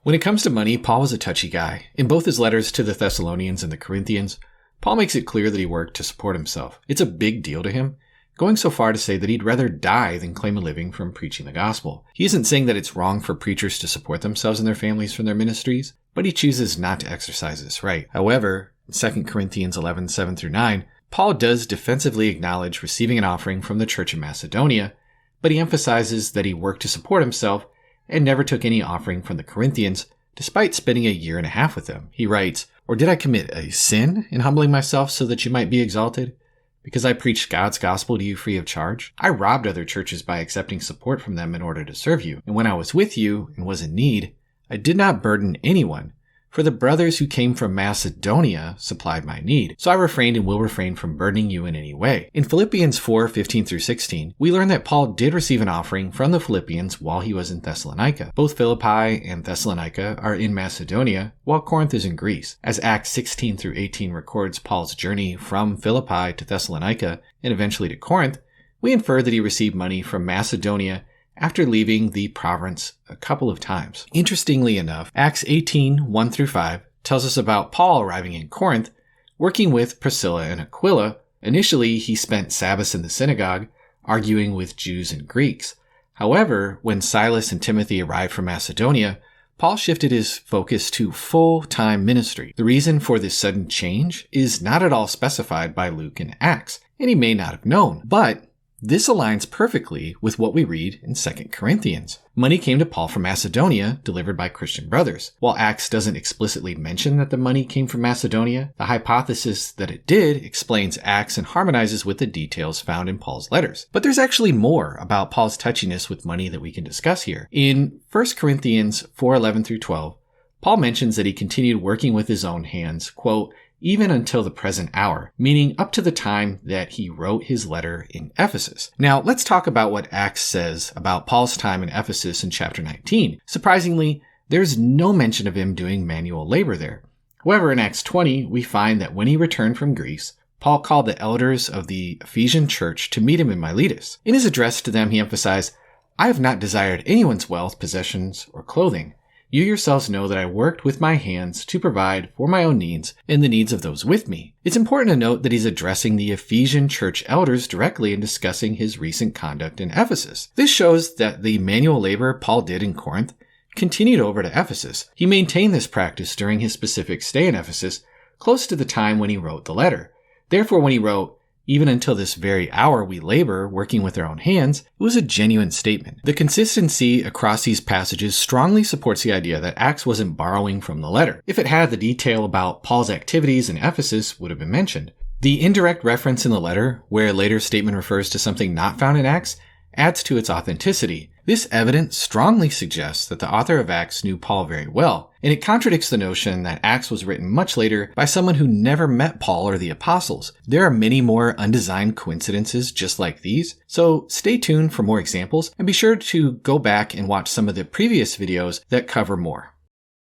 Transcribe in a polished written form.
When it comes to money, Paul was a touchy guy. In both his letters to the Thessalonians and the Corinthians, Paul makes it clear that he worked to support himself. It's a big deal to him, going so far to say that he'd rather die than claim a living from preaching the gospel. He isn't saying that it's wrong for preachers to support themselves and their families from their ministries, but he chooses not to exercise this right. However, in 2 Corinthians 11:7-9, Paul does defensively acknowledge receiving an offering from the church in Macedonia, but he emphasizes that he worked to support himself and never took any offering from the Corinthians, despite spending a year and a half with them. He writes, "Or did I commit a sin in humbling myself so that you might be exalted? Because I preached God's gospel to you free of charge? I robbed other churches by accepting support from them in order to serve you. And when I was with you and was in need, I did not burden anyone, for the brothers who came from Macedonia supplied my need. So I refrained and will refrain from burdening you in any way." In Philippians 4:15-16, we learn that Paul did receive an offering from the Philippians while he was in Thessalonica. Both Philippi and Thessalonica are in Macedonia, while Corinth is in Greece. As Acts 16-18 records Paul's journey from Philippi to Thessalonica and eventually to Corinth, we infer that he received money from Macedonia after leaving the province a couple of times. Interestingly enough, Acts 18:1-5 tells us about Paul arriving in Corinth, working with Priscilla and Aquila. Initially, he spent Sabbaths in the synagogue, arguing with Jews and Greeks. However, when Silas and Timothy arrived from Macedonia, Paul shifted his focus to full-time ministry. The reason for this sudden change is not at all specified by Luke in Acts, and he may not have known, but this aligns perfectly with what we read in 2 Corinthians. Money came to Paul from Macedonia, delivered by Christian brothers. While Acts doesn't explicitly mention that the money came from Macedonia, the hypothesis that it did explains Acts and harmonizes with the details found in Paul's letters. But there's actually more about Paul's touchiness with money that we can discuss here. In 1 Corinthians 4:11-12, Paul mentions that he continued working with his own hands, quote, even until the present hour, meaning up to the time that he wrote his letter in Ephesus. Now, let's talk about what Acts says about Paul's time in Ephesus in chapter 19. Surprisingly, there's no mention of him doing manual labor there. However, in Acts 20, we find that when he returned from Greece, Paul called the elders of the Ephesian church to meet him in Miletus. In his address to them, he emphasized, "I have not desired anyone's wealth, possessions, or clothing. You yourselves know that I worked with my hands to provide for my own needs and the needs of those with me." It's important to note that he's addressing the Ephesian church elders directly in discussing his recent conduct in Ephesus. This shows that the manual labor Paul did in Corinth continued over to Ephesus. He maintained this practice during his specific stay in Ephesus, close to the time when he wrote the letter. Therefore, when he wrote, "Even until this very hour we labor, working with our own hands," it was a genuine statement. The consistency across these passages strongly supports the idea that Acts wasn't borrowing from the letter. If it had, the detail about Paul's activities in Ephesus would have been mentioned. The indirect reference in the letter, where a later statement refers to something not found in Acts, adds to its authenticity. This evidence strongly suggests that the author of Acts knew Paul very well, and it contradicts the notion that Acts was written much later by someone who never met Paul or the apostles. There are many more undesigned coincidences just like these, so stay tuned for more examples, and be sure to go back and watch some of the previous videos that cover more.